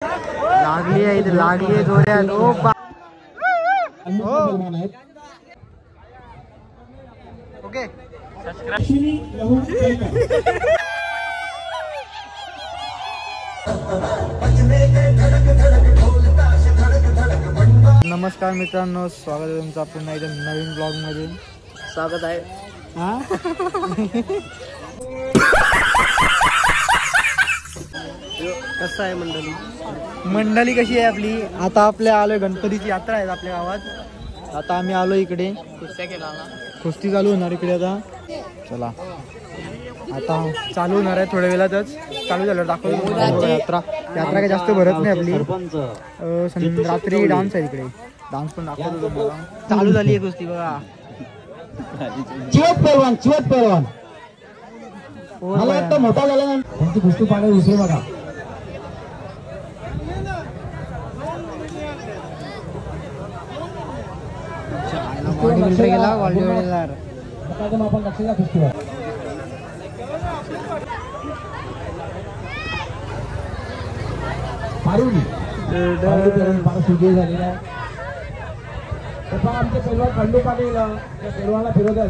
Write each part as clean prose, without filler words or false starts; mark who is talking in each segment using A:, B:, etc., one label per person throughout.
A: लागली आहे जोऱ्यात. ओ बा ओके नमस्कार मित्रांनो, स्वागत आहे तुमचं पुन्हा एकदा नवीन ब्लॉग मध्ये. स्वागत आहे. कसं आहे मंडळी कशी आहे आपली. आता आपल्या आलोय, गणपतीची यात्रा आहे आपल्या गावात. आता आम्ही आलो इकडे, कुस्ती चालू होणार इकडे. आता चला, आता चालू होणार आहे थोड्या वेळातच. चालू झालं दाखवतो. यात्रा काही जास्त भरत नाही आपली. रात्री डान्स आहे इकडे, डान्स पण दाखवतो तुम्हाला. चालू झाली आहे कुस्ती बघा. चिवत पैलवान मला आता मोठा झाला ना त्यांची कुस्ती पाहायला विषय बघा. आपण लक्षात कुस्तीवर फार सुजय झालेला आहे. तसा आमचे पैलवान खंडू पाटील त्या पैलवानला फिरवतात.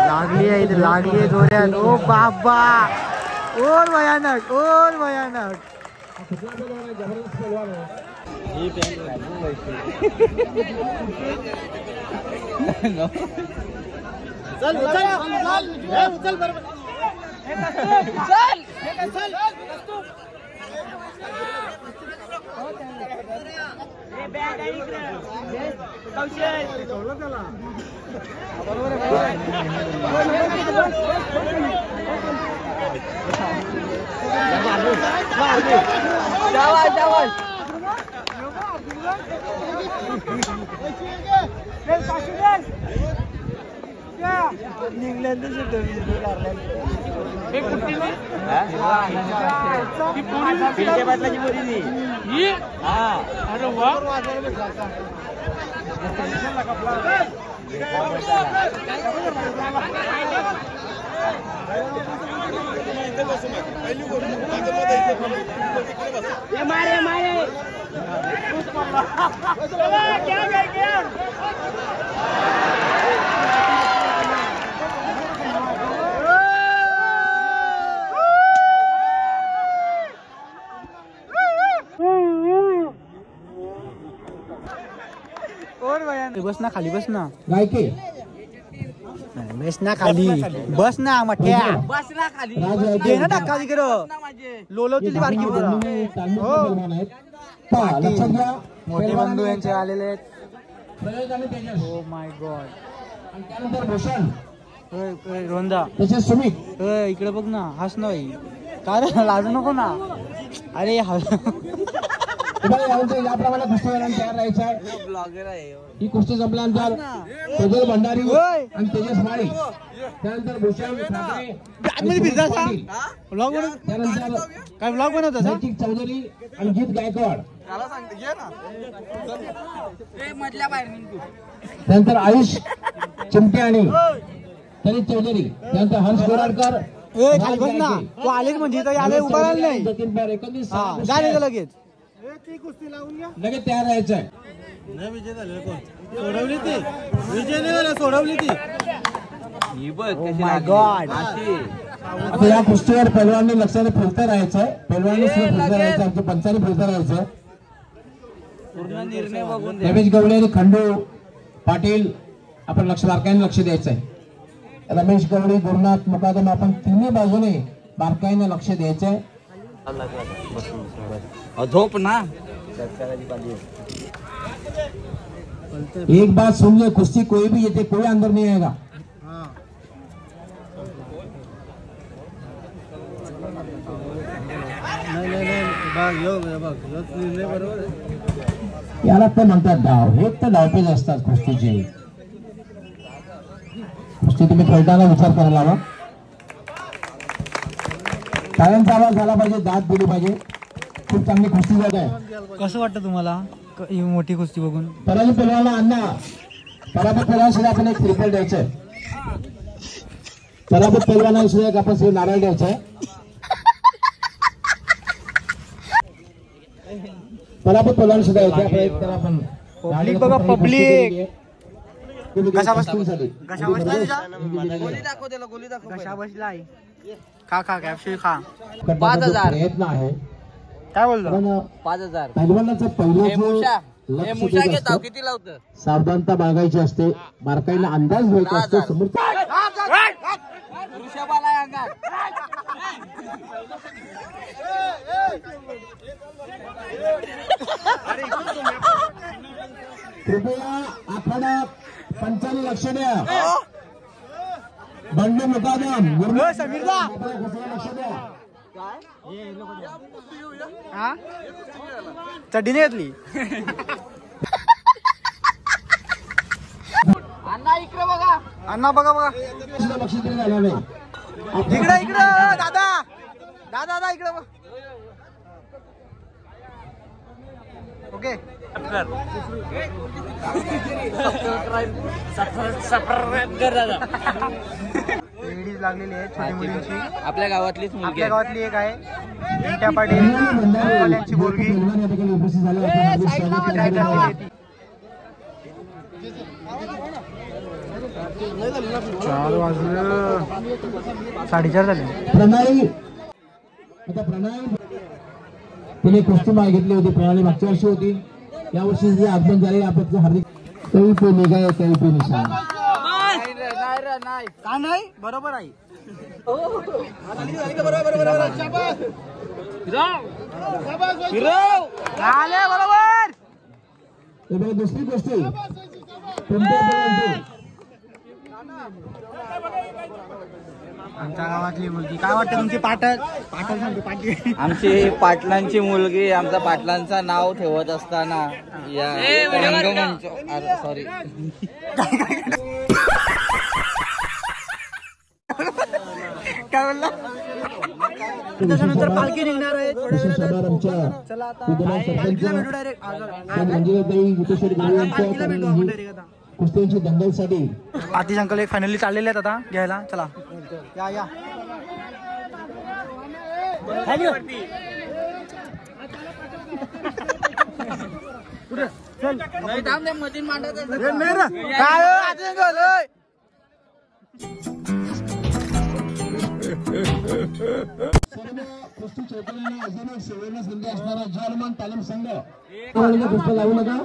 A: लागली आहे जोऱ्यात. ओ बाबा, ओर भयानक. जबरदस्त पैलवान आहे. बस ना खाली, बस ना गायके, बस ना खाली, बस ना मठ्या, बस ना खाली, घे ना टाका तिकडं. लोलवची बारकी मोठे बंधू यांचे आलेले आहेत. Oh my God. आणि त्यानंतर भूषण रोंदा, तसेच सुमित. इकडे बघ ना, हस ना भाई. काय लाजू नको ना. अरे याप्रमाणे कुस्ती तयार राहायचं आहे. ब्लॉगर आहे ही कुस्ती संपल्यानंतर तेजस भंडारी आणि तेजस माळी, त्यानंतर भूषण त्यानंतर काय ब्लॉग बनवतात नैतिक चौधरी आणि गीत गायकवाड, त्यानंतर आयुष चिमटे आणि तनित चौधरी, त्यानंतर हर्ष गोराडकर. तू आले म्हणजे उभा राहिला नाही लगेच लगेच तयार राहायचं आहे. विजय झाले कोण सोडवली ती, विजय सोडवली ती. आता या कुस्तीवर पैलवानांनी लक्षात फिरता राहायचं आहे. पैलवानांनी फिरता राहायचं, आमच्या पंचांनी फिरता राहायचं. पूर्ण निर्णय बघून रमेश गवळे आणि खंडू पाटील आपण बारकाईने लक्ष द्यायचं आहे. रमेश गवळे, गुरुनाथ मुकादम, आपण तिन्ही बाजूने बारकाईने लक्ष द्यायचं आहे. झोप ना. एक बात सुन ले, कुश्ती कोई भी येते, कोई अंदर नहीं आएगा. याला ते म्हणतात डाव. हे तर डावपेच असतात कुस्तीचे. कुस्ती तुम्ही खेळताना विचार करायला हवा. टाळ्यांचा आवाज झाला पाहिजे, दात दिली पाहिजे. खूप चांगली कुस्ती जात आहे. कसं वाटतं तुम्हाला ही मोठी कुस्ती बघून? पराजित पैलवानला अण्णा, पराभूत पैलवान आपण एक ट्रिपल द्यायचं.
B: पराभूत पैलवानांशी एक आपण श्री नारायण द्यायचा आहे. पराभूत पैलवान सुद्धा यायचे आपण.
A: पब्लिक बघा पब्लिक. कशा बसला खा खा कॅप्सूल खा.
B: 5000 प्रयत्न आहे.
A: काय बोलतो
C: 5000
B: पैलवानाचं पहिलं
C: किती लावतं.
B: सावधानता बाळगायची असते. बारकाईला अंदाज घ्यायचा असतो. समोर कृपया आखाडा 55 लक्ष द्या. बंडू मुकादम लक्ष द्या.
A: चड्डी नाही घेतली. अण्णा बघा बघा
B: लक्ष दिलं झालं नाही.
A: इकडे इकडे दादा दादा इकडे बघ. ओके लेडीज लागलेली आहे छोटी मुलींची.
C: आपल्या गावातलीच
A: आपल्या गावातली एक आहे त्या पाटील यांची मुलगी.
B: उपस्थित झाले.
A: 4 वाजलं 4:30 झाले.
B: प्रणाली आता प्रणाली तिने कुस्ती मागितली होती. प्रणाली मागच्या वर्षी होती. या वर्षी जे आगमन झाले आपण हार्दिक काही पे निघाय काही पे निशाण
A: का नाही बरोबर आहे.
B: बरोबर. दुसरी गोष्टी
A: आमच्या गावातली मुलगी. काय वाटतं तुमची पाटील
C: आमची पाटलांची मुलगी. आमचा पाटलांचं नाव ठेवत असताना या रंगमंच सॉरी
A: काय बोलला. त्याच्यानंतर पालखी निघणार आहे थोड्या वेळात. चला आता
B: कुस्त्यांची दंगलसाठी
A: आतिश अंकल एक फायनली चाललेले आहेत आता घ्यायला. चला या या.
B: कुस्ती चौकड्याने अजून सेवेला संधी असणारा जर्मन तालीम संघ कुस्त्या लावू नका.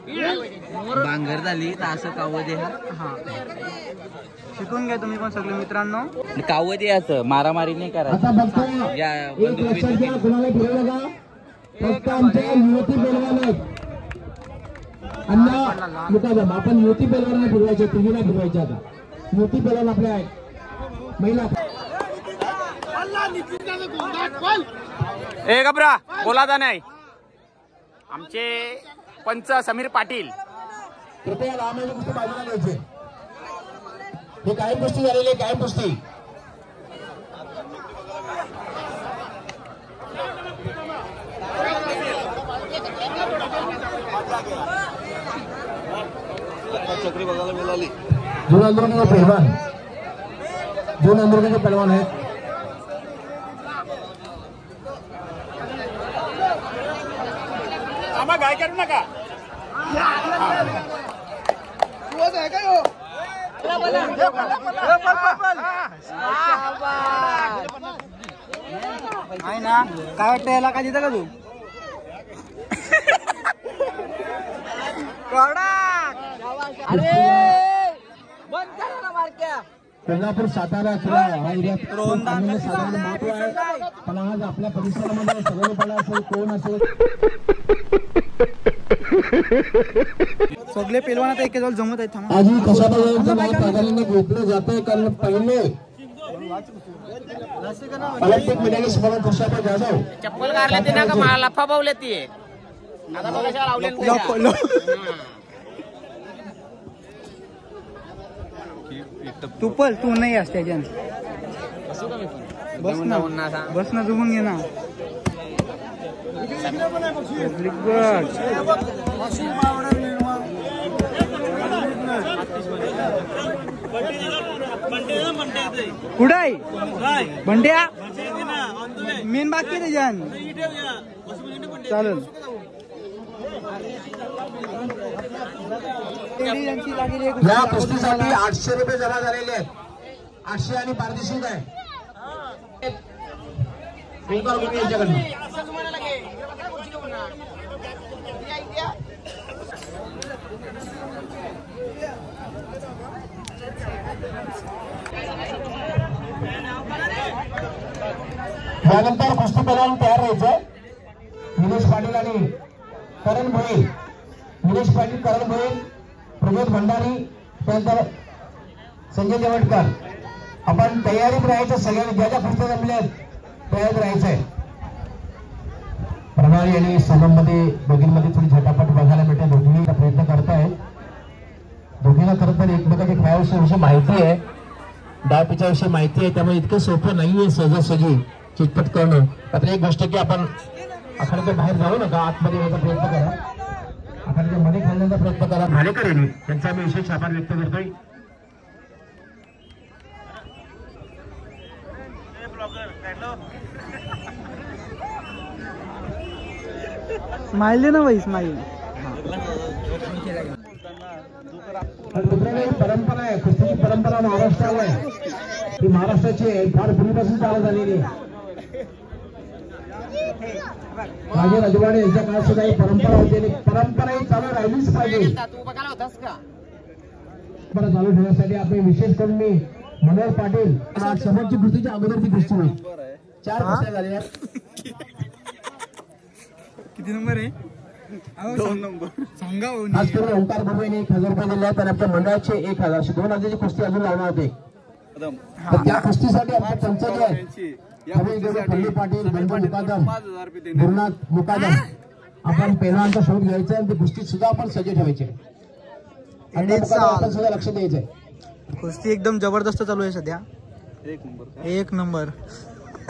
C: बांगर झाली तर असं कावदे.
A: हा शिकून घ्या तुम्ही पण सगळे मित्रांनो.
C: कावदे असं मारामारी नाही
B: आता
C: करायचं.
B: फक्त एक लक्षात घ्या. कुणाला फिरवू नका. फक्त आमच्या युवती पैलवान आहेत. अण्णा मुकादम आपण युवती पैलवानांना फिरवायचे. तुम्ही नाही फिरवायचे. आता युवती पैलवान आपल्या आहेत. महिला
D: ए गबरा बोलादा नाही. आमचे पंच समीर पाटील.
B: कृपया रामायण कुस्ती बाजूला घ्यायचे. हे कायम कुस्ती झालेली आहे. कायम कुस्ती
C: चक्री बघायला मिळाली.
B: जून आंदोलनाचे पैलवान जून आंदोलनाचे पैलवान आहेत.
D: आम्हा गाय करू नका.
A: आहे ना. काय वाटतं याला काय देतं का तू.
B: कोल्हापूर सातारा किंवा हा एरिया साधारण महत्व आहे. पण आज आपल्या परिसरामध्ये सगळेपणा असेल कोण असेल
A: सगळे पेलवान आता एके जवळ जमत आहेत.
B: आजही कशा प्रकारचं नाव प्राधान्याने घेतलं जातंय. कारण पहिले ऑलिम्पिक मेडलिस्ट म्हणून खुशाबा जाधव
D: चप्पल गारले ते ना का मला लफा पावले ती. आता बघा लावले.
A: तू पल तू नाही असते बस ना जुमून घे ना. कुठं आहे बंट्या मेन बाकी रे जान चालेल.
B: या कुस्तीसाठी 800 रुपये जमा झालेले आहेत. 800 आणि पारदर्शक आहे. यांच्याकडनं यानंतर कुस्ती पैलवान तयार व्हायचं. निलेश पाटील आणि करण भोईर. निलेश पाटील, करण भोईर, प्रमोद भंडारी, त्यानंतर संजय देवटकर. आपण तयारीत राहायचं. सगळ्यांनी ज्या ज्या कुस्त्या जमल्या आहेत तयारीत राहायचंय. प्रणाली आणि सोनममध्ये दोघींमध्ये थोडी झटापट बघायला मिळते. दोघींनी प्रयत्न करतायत. दोघींना खरं तर एकमेकांच्या खेळाविषयी माहिती आहे, डावपिचाविषयी माहिती आहे. त्यामुळे इतकं सोपं नाहीये सहजासहजी चितपट करणं. मात्र एक गोष्ट की आपण आखाड्याच्या बाहेर जाऊ नका, आतमध्ये यायचा प्रयत्न करा. आखाड्याच्या मध्ये खेळण्याचा प्रयत्न करा. भालेकर यांनी त्यांचा आम्ही विशेष आभार व्यक्त करतोय.
A: स्माइल दे ना भाई, स्माइल.
B: परंपरा आहे, कुस्तीची परंपरा महाराष्ट्राला आहे. ही महाराष्ट्राची आहे, फार पूर्वीपासून चालू झालेली आहे. राजे रजवाडे यांच्या काळात सुद्धा ही परंपरा होती आणि परंपरा ही चालू राहिलीच पाहिजे. चालू ठेवण्यासाठी आपण विशेष करून मी मनोहर पाटील समोरची कुस्तीच्या अगोदरची कुस्ती होईल. 4 कुस्त्या झाल्या.
A: किती नंबर आहे? 2 नंबर सांगा.
B: आज करून ओंकार बाबूने 1000 रुपये दिले आहेत आणि आपल्या मंडळाचे 1000 अशी 2 हजाराची कुस्ती अजून लावणार होते. तर त्या कुस्तीसाठी आमचे पंच जे आहेत खंडू पाटील, बंधू मुकादम, गुरुनाथ मुकादम, आपण पहिल्यांदा शोध घ्यायचा आणि ती कुस्ती सुद्धा आपण सज्ज ठेवायची. आपण सुद्धा लक्ष द्यायचंय.
A: कुस्ती एकदम जबरदस्त चालू आहे सध्या. एक नंबर.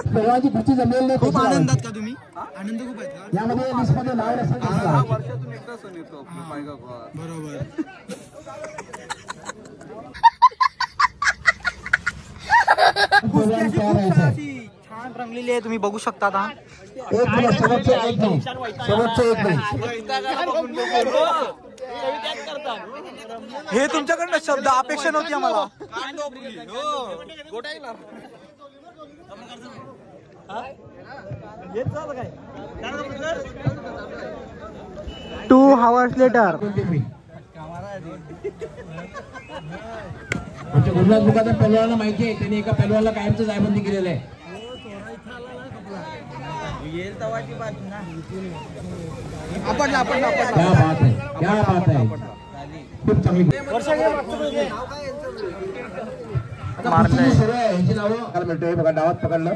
B: पहिल्यांची कुस्ती जमलेली नाही.
A: खूप आनंदात का तुम्ही? आनंद खूप आहे का?
B: यामध्ये लिस्टमध्ये नाव नसेल.
A: बरोबर. छान रंगलेली आहे, तुम्ही बघू शकता. आता
B: शेवटचं एक नाही.
A: हे तुमच्याकडनं शब्द अपेक्षा नव्हती आम्हाला. 2 hours later.
B: गुरुनाथ मुकादम पहलवानाला माहिती आहे, त्यांनी एका पहलवानाला कायमचं जायबंदी केलेलं आहे. क्या बात आहे. खूप चांगली सुरू आहे. यांची नावं मिळतोय बघा. डावात पकडलं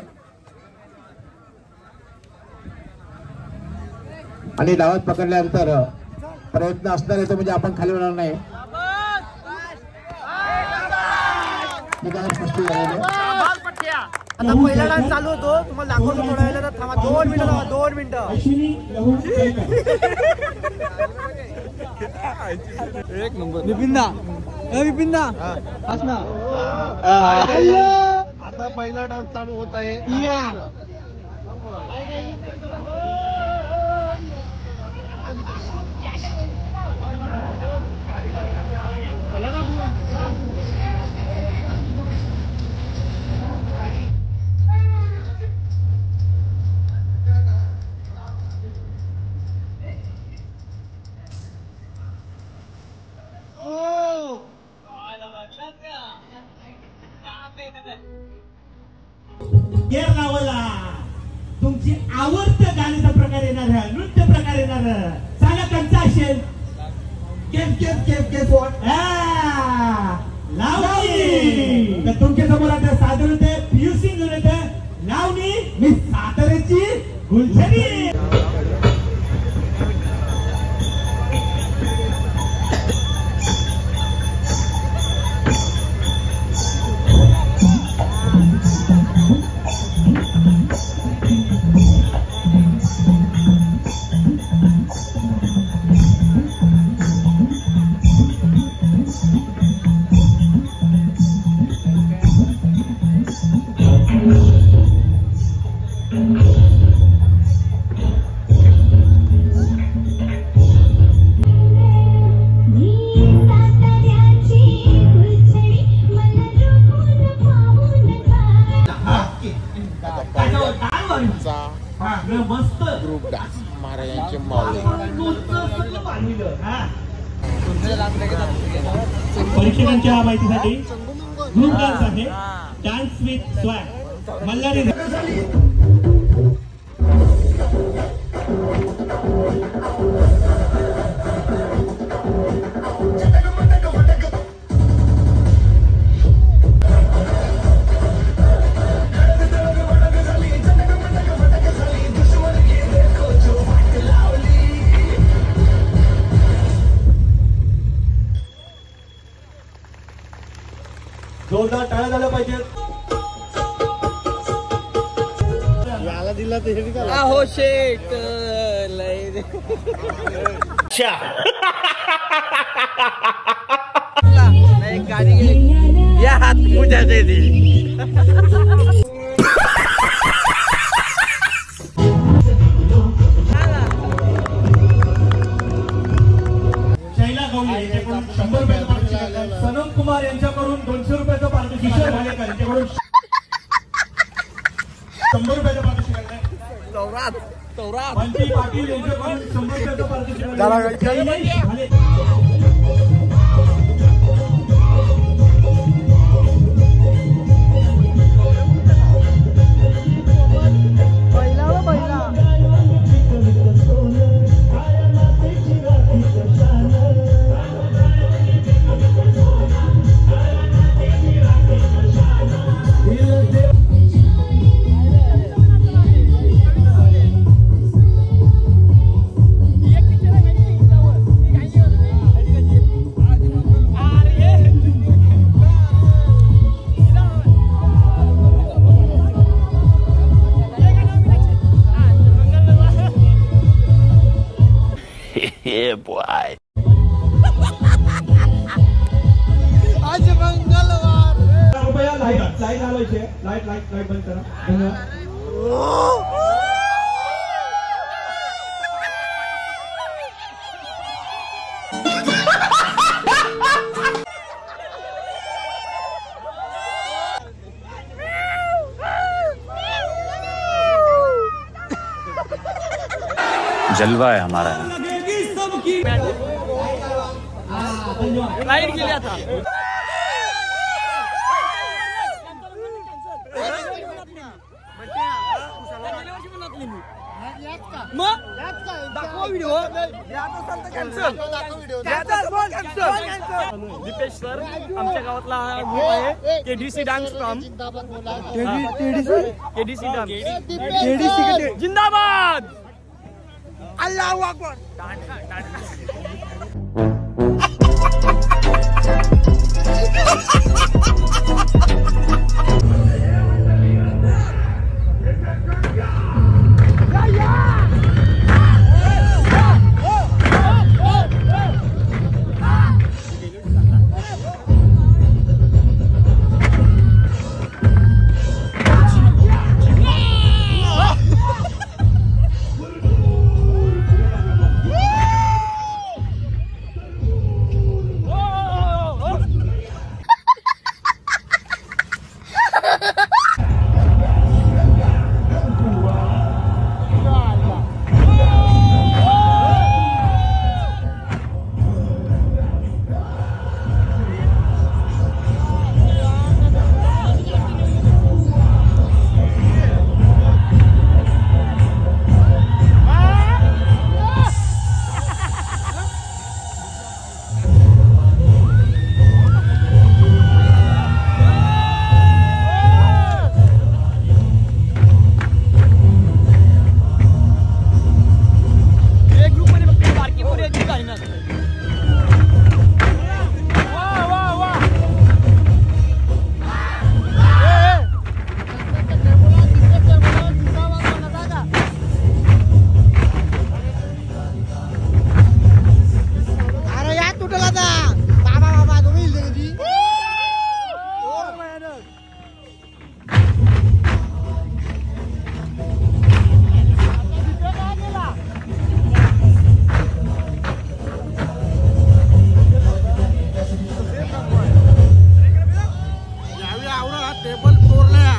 B: आणि डावात पकडल्यानंतर प्रयत्न असणार आहे तो म्हणजे आपण खाली होणार नाही.
A: आता पहिला डान्स चालू होतो. तुम्हाला दाखवतो थोड्या वेळेला. थांबा 2 मिनिटं. 2 मिनिटं. एक नंबर. विपिनदा, विपिनदा आज ना.
B: आता पहिला डान्स चालू होत आहे.
E: तुमची आवडतं गाण्याचा प्रकार येणार, नृत्य प्रकार येणार. सांगा त्यांचा असेल. लावणी. तर तुमच्या समोर आता सादर होते पीयूसी लावणी. मी साताऱ्याची गुलशनी. मस्त
F: ग्रुप डान्स महाराजांचे मावळे
E: परीक्षकांच्या माहितीसाठी ग्रुप डान्स आहे. Dance with swag Malhari. जोरदार टाळ्या झाल्या पाहिजेत.
A: याला दिला तर हे का
C: हो शेट लय नाही गाडी या हात मुझ्या दे दी.
E: शैला गवळी यांच्याकडून 100 रुपयाचं पारितोषिक. सनम कुमार यांच्याकडून 200 रुपयाचं पारितोषिक. किशोर भालेकर यांच्याकडून 100 रुपयाचं पारितोषिक. बंटी पाटील यांच्याकडून 100 रुपयाचं पारितोषिक. शैलेश भाले.
D: Yeah, boy.
A: आज मंगळवार.
E: रुपया लाईट लावायची. लाईट बंद करा. धन्यवाद.
D: जलवा है हमारा.
C: लाईट गेली आता. दीपेश सर आमच्या गावातला ग्रुप आहे KDC dance from KDC dance जिंदाबाद. अल्लाहू अकबर.
A: टेबल पोरल्या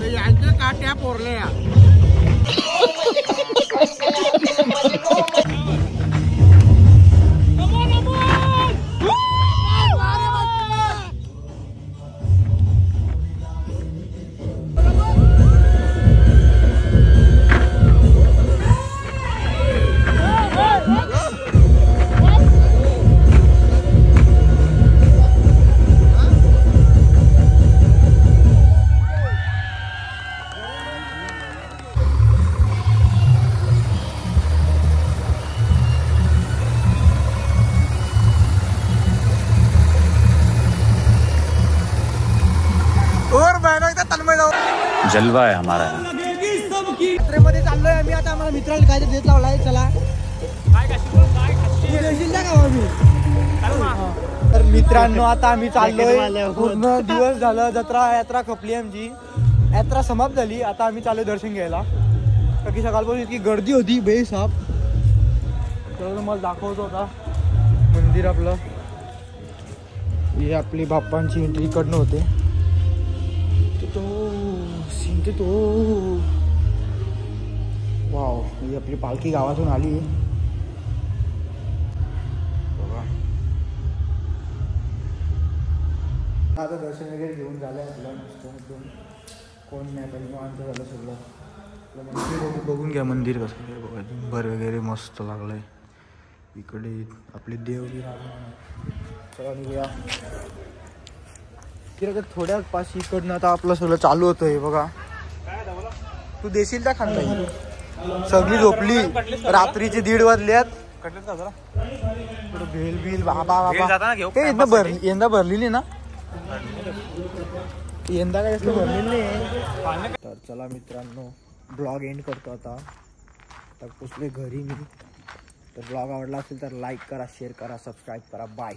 A: ते यांच्या काट्या पोरल्या.
G: जलवा आहे हमारा.
A: यात्रेमध्ये चाललोय आम्ही आता. आम्हाला मित्राला काय देत लावलाय. चला तर मित्रांनो आता आम्ही चाललोय. पूर्ण दिवस झालं. यात्रा खपली आमची. यात्रा समाप्त झाली. आता आम्ही चाललोय दर्शन घ्यायला. कारण की सकाळपासून इतकी गर्दी होती बेसाप. तर मला दाखवतो आता मंदिर आपलं. ही आपली बाप्पांची एंट्री इकडनं होते. तो वाव, ही आपली पालखी गावातून आली. आता दर्शन वगैरे घेऊन झालं आपलं. मस्त एकदम कोण नाही पण निवांत झालं सगळं. मंदिर बघून घ्या. मंदिर कसं भर वगैरे मस्त लागलंय. इकडे आपले देव बी चला निघूया. थोड्याच पाशी इकडनं आता आपलं सगळं चालू होतं. हे बघा, तू देशील त्या खांदा. सगळी झोपली. रात्रीचे 1:30 वाजल्यात. भेल बिल बाबा यंदा भरलेली ना. यंदा काय जास्त भरलेली नाही. तर चला मित्रांनो, ब्लॉग एंड करतो आता. तर पोचले घरी मी. तर ब्लॉग आवडला असेल तर लाईक करा, शेअर करा, सबस्क्राईब करा. बाय.